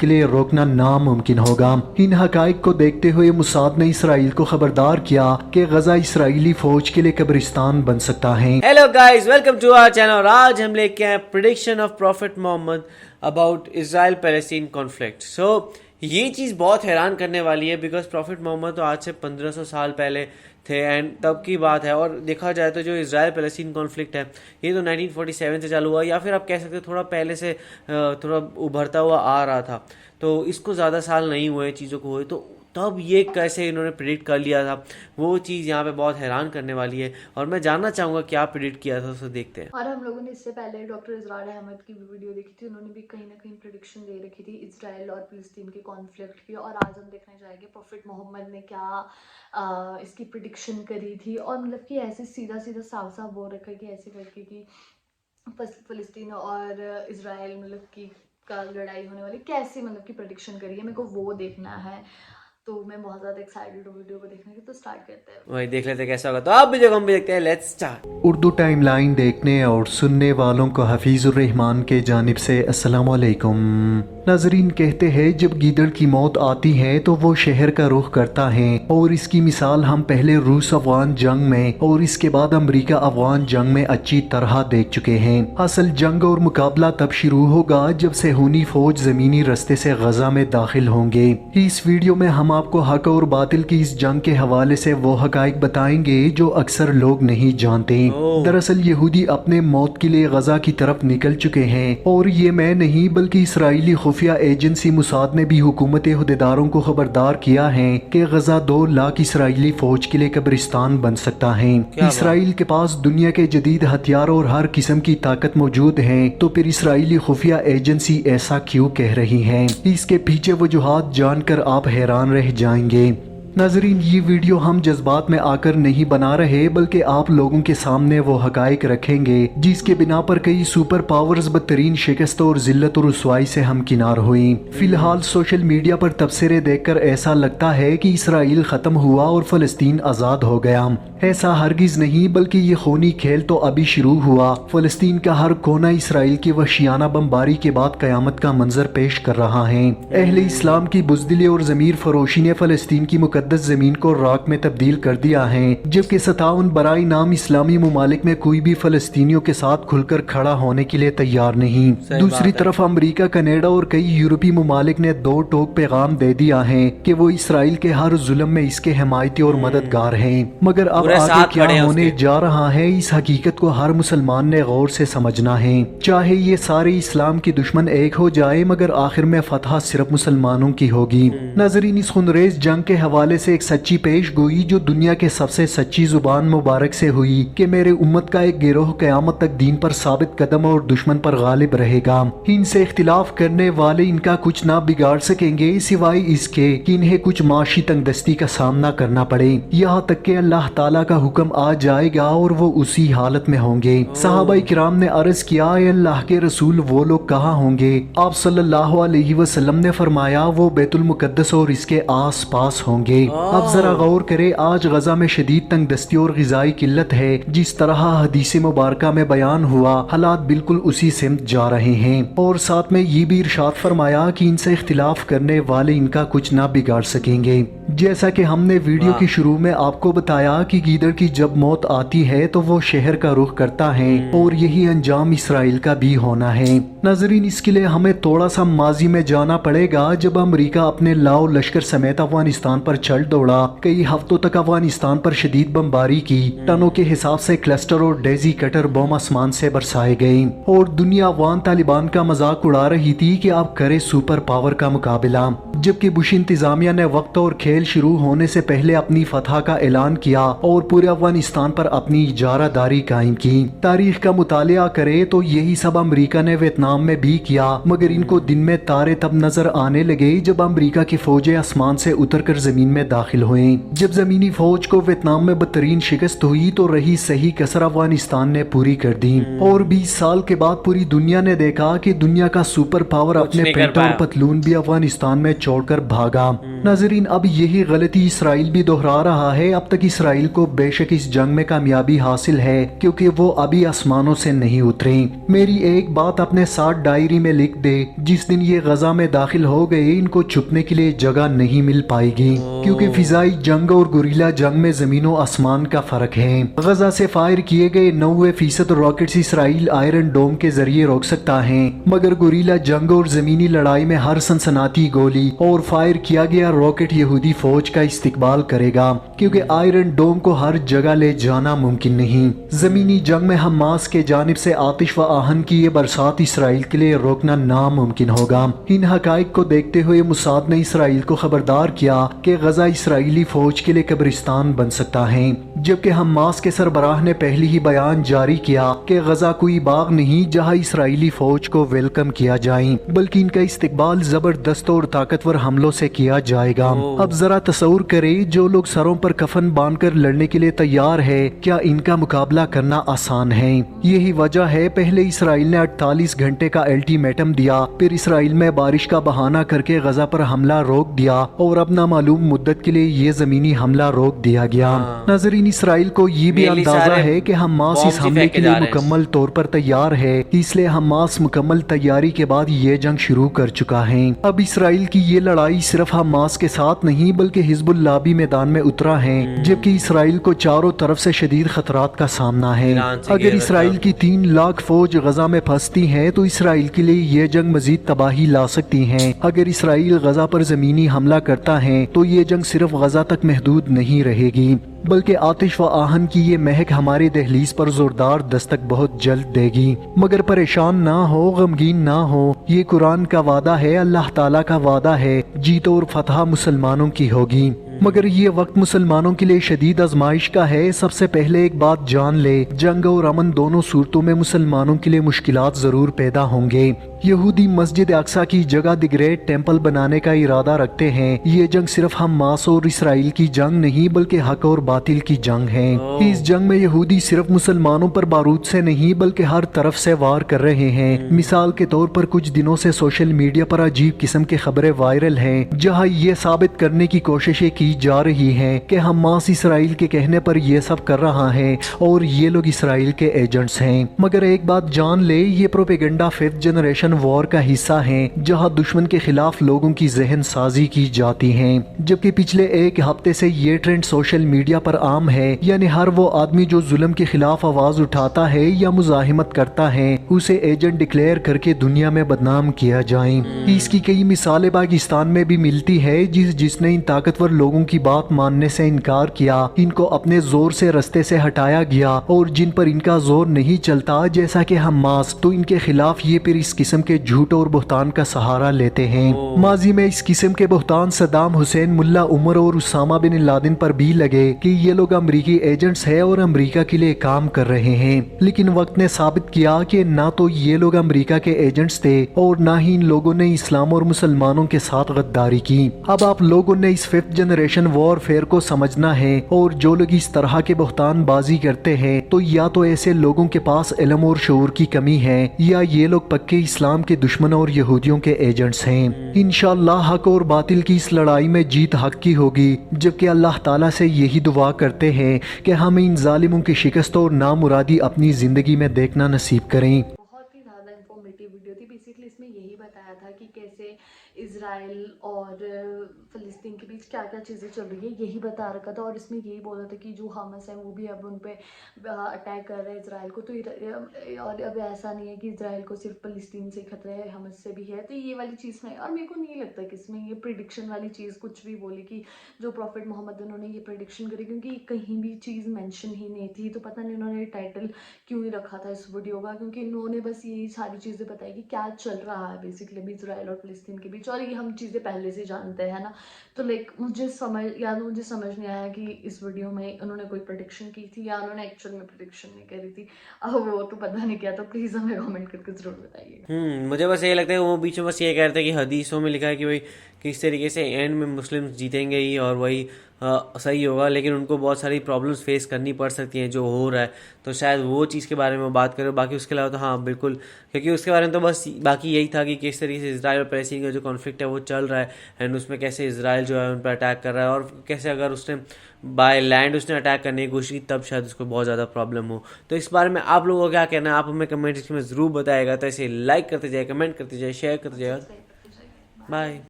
के लिए रोकना नामुमकिन होगा। इन हकाइक को देखते हुए मुसाद ने इसराइल को खबरदार किया कि गजा इसराइली फौज के लिए कब्रिस्तान बन सकता है। Hello guys, welcome to our channel. और आज हम लेके आए prediction of prophet Mohammad about Israel Palestine conflict. So ये चीज़ बहुत हैरान करने वाली है बिकॉज प्रॉफिट मोहम्मद तो आज से 1500 साल पहले थे एंड तब की बात है। और देखा जाए तो जो इजराइल पैलेस्टीन कॉन्फ्लिक्ट है ये तो 1947 से चालू हुआ, या फिर आप कह सकते हो थोड़ा पहले से थोड़ा उभरता हुआ आ रहा था। तो इसको ज़्यादा साल नहीं हुए चीज़ों को हुए, तो तब ये कैसे इन्होंने प्रिडिक्ट कर लिया था, वो चीज़ यहाँ पे बहुत हैरान करने वाली है। और मैं जानना चाहूँगा क्या प्रिडिक्ट किया था, उसे देखते हैं। और हम लोगों ने इससे पहले डॉक्टर इजरार अहमद की भी वीडियो देखी थी, उन्होंने भी कहीं ना कहीं प्रिडिक्शन दे रखी थी इजराइल और फिलिस्तीन के कॉन्फ्लिक्ट की। और आज हम देखने जाएंगे प्रॉफिट मोहम्मद ने क्या इसकी प्रिडिक्शन करी थी। और मतलब कि ऐसे सीधा सीधा साफ साफ बोल रखा है कि ऐसे करके कि फिलिस्तीन और इजराइल मतलब कि का लड़ाई होने वाली, कैसे मतलब की प्रिडिक्शन करी है, मेरे को वो देखना है। तो मैं बहुत ज़्यादा एक्साइटेड हूँ वीडियो को देखने के। तो स्टार्ट करते हैं, वही देख लेते हैं कैसा होगा। तो आप भी जगह हम भी देखते हैं, लेट्स स्टार्ट। उर्दू टाइमलाइन देखने और सुनने वालों को हफीजुर रहमान के जानिब से अस्सलाम वालेकुम। नाजरीन, कहते हैं जब गीदड़ की मौत आती है तो वो शहर का रुख करता है, और इसकी मिसाल हम पहले रूस अफगान जंग में और इसके बाद अमरीका अफगान जंग में अच्छी तरह देख चुके हैं। असल जंग और मुकाबला तब शुरू होगा जब सेहूनी फौज जमीनी रास्ते से गजा में दाखिल होंगे। इस वीडियो में हम आपको हक और बातिल की इस जंग के हवाले से वो हकाइक बताएंगे जो अक्सर लोग नहीं जानते। दरअसल यहूदी अपने मौत के लिए गजा की तरफ निकल चुके हैं, और ये मैं नहीं बल्कि इसराइली खुफिया एजेंसी मुसाद ने भी हुकूमत अहदेदारों को खबरदार किया है कि गजा 2 लाख इसराइली फौज के लिए कब्रिस्तान बन सकता है। इसराइल के पास दुनिया के जदीद हथियार और हर किस्म की ताकत मौजूद है, तो फिर इसराइली खुफिया एजेंसी ऐसा क्यों कह रही है? इसके पीछे वजूहात जानकर आप हैरान रह जाएंगे। नाजरीन, ये वीडियो हम जज्बात में आकर नहीं बना रहे बल्कि आप लोगों के सामने वो हकाइक रखेंगे जिसके बिना पर कई सुपर पावर्स बदतरीन शिकस्त और जिल्लत और रुसवाई से हमकिनार हुई। फिलहाल सोशल मीडिया पर तबसरे देखकर ऐसा लगता है कि इसराइल खत्म हुआ और फलस्तीन आज़ाद हो गया। ऐसा हरगिज नहीं, बल्कि ये खूनी खेल तो अभी शुरू हुआ। फलस्तीन का हर कोना इसराइल की वहशियाना बमबारी के बाद कयामत का मंजर पेश कर रहा है। अहले इस्लाम की बुज़दिली और ज़मीर फरोशी ने फलस्तीन की मुकद्दस जमीन को राख में तब्दील कर दिया है, जबकि 57 बराई नाम इस्लामी मुमालिक में कोई भी फलस्तीनियों के साथ खुलकर खड़ा होने के लिए तैयार नहीं। दूसरी तरफ अमरीका, कनाडा और कई यूरोपीय मुमालिक ने 2 टोक पैगाम दे दिया है कि वो इसराइल के हर जुल्म में इसके हिमायती और मददगार हैं। मगर अब आगे क्या होने जा रहा है, इस हकीकत को हर मुसलमान ने गौर से समझना है। चाहे ये सारे इस्लाम के दुश्मन एक हो जाए, मगर आखिर में फतह सिर्फ मुसलमानों की होगी। नाजरीन, इस खुनरेज जंग के हवाले से एक सच्ची पेश गोई जो दुनिया के सबसे सच्ची जुबान मुबारक से हुई कि मेरे उम्मत का एक गिरोह कयामत तक दीन पर साबित कदम और दुश्मन पर गालिब रहेगा। इनसे इख्तिलाफ करने वाले इनका कुछ ना बिगाड़ सकेंगे सिवाय इसके कि इन्हें कुछ माशी तंगदस्ती का सामना करना पड़े, यहाँ तक कि अल्लाह ताला का हुक्म आ जाएगा और वो उसी हालत में होंगे। सहाबा किराम ने अर्ज किया, अल्लाह के रसूल वो लोग कहाँ होंगे? आप सल्लल्लाहु अलैहि वसल्लम ने फरमाया, वो बैतुल मुकद्दस और इसके आस पास होंगे। अब जरा गौर करें, आज गजा में शदीद तंगदस्ती और ग़िज़ाई किल्लत है। जिस तरह हदीस मुबारका में बयान हुआ, हालात बिल्कुल उसी सिमत जा रहे हैं। और साथ में ये भी इरशाद फरमाया कि इनसे इख्तिलाफ करने वाले इनका कुछ ना बिगाड़ सकेंगे। जैसा कि हमने वीडियो की शुरू में आपको बताया कि गीदड़ की जब मौत आती है तो वो शहर का रुख करता है, और यही अंजाम इसराइल का भी होना है। नाजरीन, इसके लिए हमें थोड़ा सा माजी में जाना पड़ेगा, जब अमरीका अपने लाओ लश्कर समेत अफगानिस्तान पर चल दौड़ा। कई हफ्तों तक अफगानिस्तान पर शदीद बमबारी की, टनों के हिसाब से क्लस्टर और डेजी कटर बम आसमान से बरसाए गए, और दुनिया अफगान तालिबान का मजाक उड़ा रही थी कि आप करे सुपर पावर का मुकाबला। जबकि बुश इंतजामिया ने वक्त और खेल शुरू होने से पहले अपनी फतह का ऐलान किया और पूरे अफगानिस्तान पर अपनी इजारादारी कायम की। तारीख का मुतालिया करे तो यही सब अमरीका ने वियतनाम में भी किया, मगर इनको दिन में तारे तब नजर आने लगे जब अमरीका की फौजें आसमान से उतरकर जमीन में दाखिल हुए। जब जमीनी फौज को वियतनाम में बदतरीन शिकस्त हुई तो रही सही कसर अफगानिस्तान ने पूरी कर दी, और 20 साल के बाद पूरी दुनिया ने देखा कि दुनिया का सुपर पावर अपने पेंट और पतलून भी अफगानिस्तान में छोड़कर भागा। नाजरीन, अब यही गलती इसराइल भी दोहरा रहा है। अब तक इसराइल को बेशक इस जंग में कामयाबी हासिल है क्योंकि वो अभी आसमानों से नहीं उतरे। मेरी एक बात अपने साथ डायरी में लिख दे, जिस दिन ये गजा में दाखिल हो गए इनको छुपने के लिए जगह नहीं मिल पाएगी, क्योंकि फिजाई जंग और गुरिल्ला जंग में जमीनों आसमान का फर्क है। गजा से फायर किए गए 90% रॉकेट्स इसराइल आयरन डोम के जरिए रोक सकता है, मगर गुरिल्ला जंग और जमीनी लड़ाई में हर सनसनाती गोली और फायर किया गया रॉकेट यहूदी फौज का इस्तेकबाल करेगा, क्योंकि आयरन डोम को हर जगह ले जाना मुमकिन नहीं। जमीनी जंग में हमास के जानिब से आतिश व आहन की ये बरसात इसराइल के लिए रोकना नामुमकिन होगा। इन हकाइक को देखते हुए मुसाद ने इसराइल को खबरदार किया कि गजा इसराइली फौज के लिए कब्रिस्तान बन सकता है, जबकि हमास के सरबराह ने पहले ही बयान जारी किया कि गजा कोई बाग नहीं जहां इसराइली फौज को वेलकम किया जाए, बल्कि इनका इस्तेकबाल जबरदस्त और ताकतवर हमलों से किया जाएगा। अब जरा तसव्वुर करें, जो लोग सरों पर कफन बांधकर लड़ने के लिए तैयार है, क्या इनका मुकाबला करना आसान है? यही वजह है पहले इसराइल ने 48 घंटे का अल्टीमेटम दिया, फिर इसराइल में बारिश का बहाना करके गजा पर हमला रोक दिया और अब नामालूम मुद्दत के लिए ये जमीनी हमला रोक दिया गया। नाजरीन, इसराइल को ये भी अंदाजा है कि हमास इस हमले के लिए मुकम्मल तौर पर तैयार है, इसलिए हमास मुकम्मल तैयारी के बाद ये जंग शुरू कर चुका है। अब इसराइल की ये लड़ाई सिर्फ हमास के साथ नहीं बल्कि हिजबुल्लाह भी मैदान में उतरा है, जबकि इसराइल को चारों तरफ से शदीद खतरात का सामना है। अगर इसराइल की 3 लाख फौज गजा में फंसती है तो इसराइल के लिए ये जंग मजीद तबाही ला सकती है। अगर इसराइल गजा पर जमीनी हमला करता है तो ये जंग सिर्फ गजा तक महदूद नहीं रहेगी, बल्कि आतिश व आहन की ये महक हमारी दहलीज पर जोरदार दस्तक बहुत जल्द देगी। मगर परेशान ना हो, गमगीन ना हो, ये कुरान का वादा है, अल्लाह ताला का वादा है, जीत और फतह मुसलमानों की होगी। मगर ये वक्त मुसलमानों के लिए शदीद आजमाइश का है। सबसे पहले एक बात जान ले, जंग और अमन दोनों सूरतों में मुसलमानों के लिए मुश्किलात जरूर पैदा होंगे। यहूदी मस्जिद अक्सा की जगह द ग्रेट टेम्पल बनाने का इरादा रखते हैं। ये जंग सिर्फ हमास और इसराइल की जंग नहीं बल्कि हक और बातिल की जंग है। इस जंग में यहूदी सिर्फ मुसलमानों पर बारूद से नहीं बल्कि हर तरफ से वार कर रहे हैं। मिसाल के तौर पर कुछ दिनों से सोशल मीडिया पर अजीब किस्म की खबरें वायरल हैं, जहां ये साबित करने की कोशिशें की जा रही हैं कि हमास इसराइल के कहने पर ये सब कर रहा है और ये लोग इसराइल के एजेंट्स हैं। मगर एक बात जान ले, ये प्रोपेगेंडा 5th जनरेशन वॉर का हिस्सा है, जहां दुश्मन के खिलाफ लोगों की जहन साजी की जाती है। जबकि पिछले एक हफ्ते से ये ट्रेंड सोशल मीडिया पर आम है, यानी हर वो आदमी जो जुल्म के खिलाफ आवाज उठाता है या मुजाहिमत करता है उसे एजेंट डिक्लेयर करके दुनिया में बदनाम किया जाए। इसकी कई मिसालें पाकिस्तान में भी मिलती है, जिसने इन ताकतवर लोगों की बात मानने से इनकार किया, इनको अपने जोर से रास्ते से हटाया गया, और जिन पर इनका जोर नहीं चलता जैसा कि हमास, तो इनके खिलाफ ये फिर इस किस्म के झूठ और बुहतान का सहारा लेते हैं। माजी में इस किस्म के बुहतान सद्दाम हुसैन, मुल्ला उमर और उसामा बिन लादेन पर भी लगे कि ये लोग अमरीकी एजेंट्स हैं और अमरीका के लिए काम कर रहे हैं। लेकिन वक्त ने साबित किया कि ना तो ये लोग अमरीका के एजेंट्स थे और ना ही इन लोगों ने इस्लाम और मुसलमानों के साथ गद्दारी की। अब आप लोगों ने इस 5th जनरेशन वॉरफेयर को समझना है, और जो लोग इस तरह के बुहतान बाजी करते हैं तो या तो ऐसे लोगों के पास इल्म और शऊर की कमी है, या ये लोग पक्के इस्लाम के दुश्मन और यहूदियों के एजेंट्स हैं। इंशाअल्लाह हक और बातिल की इस लड़ाई में जीत हक की होगी, जबकि अल्लाह ताला से यही दुआ करते हैं कि हमें इन जालिमों की शिकस्त और नामुरादी अपनी जिंदगी में देखना नसीब करें। बहुत ही ज़्यादा इंफॉर्मेटिव वीडियो थी। बेसिकली इसमें यही बताया था कि कैसे इज़राइल और फ़लस्तीन के बीच क्या क्या चीज़ें चल रही है, यही बता रखा था। और इसमें यही बोला था कि जो हमास है वो भी अब उन पे अटैक कर रहे हैं इज़राइल को। तो और अब ऐसा नहीं है कि इज़राइल को सिर्फ फ़लस्तीन से खतरा है, हमास से भी है। तो ये वाली चीज़ में, और मेरे को नहीं लगता कि इसमें ये प्रिडिक्शन वाली चीज़ कुछ भी बोली कि जो प्रॉफिट मोहम्मद उन्होंने ये प्रिडिक्शन करी, क्योंकि कहीं भी चीज़ मेंशन ही नहीं थी। तो पता नहीं उन्होंने टाइटल क्यों ही रखा था इस वीडियो का, क्योंकि इन्होंने बस यही सारी चीज़ें बताई कि क्या चल रहा है बेसिकली अभी इज़राइल और फ़लस्तीन के बीच। और ये हम चीज़ें पहले से जानते हैं ना। तो लाइक मुझे समझ नहीं आया कि इस वीडियो में उन्होंने कोई प्रेडिक्शन की थी या उन्होंने एक्चुअल में प्रेडिक्शन नहीं करी थी। अब वो तो पता नहीं क्या, तो प्लीज़ हमें कमेंट करके ज़रूर बताइए। मुझे बस ये लगता है कि वो बीच में बस ये कह रहे थे कि हदीसों में लिखा है कि भाई کہ اس طریقے سے اینڈ میں مسلم جیتیں گے ہی اور وہی صحیح ہوگا، لیکن ان کو بہت ساری پرابلمس فیس کرنی پڑ سکتی ہیں جو ہو رہا ہے، تو شاید وہ چیز کے بارے میں بات کریں. باقی اس کے علاوہ تو ہاں بالکل، کیونکہ اس کے بارے میں تو بس باقی یہی تھا کہ کس طریقے سے اسرائیل اور پیلسٹین کا جو کانفلکٹ ہے وہ چل رہا ہے، اینڈ اس میں کیسے اسرائیل جو ہے ان پہ اٹیک کر رہا ہے، اور کیسے اگر اس نے بائی لینڈ اس نے اٹیک کرنے کی کوشش کی تب شاید اس کو بہت زیادہ پرابلم ہو. تو اس بارے میں آپ لوگوں کو کیا کہنا ہے، آپ ہمیں کمنٹ میں ضرور بتائے گا. تو ایسے لائک کرتے جائے، کمنٹ کرتے جائے، شیئر کرتے جائے. سبسکرائب کرتے جائیے. بائے.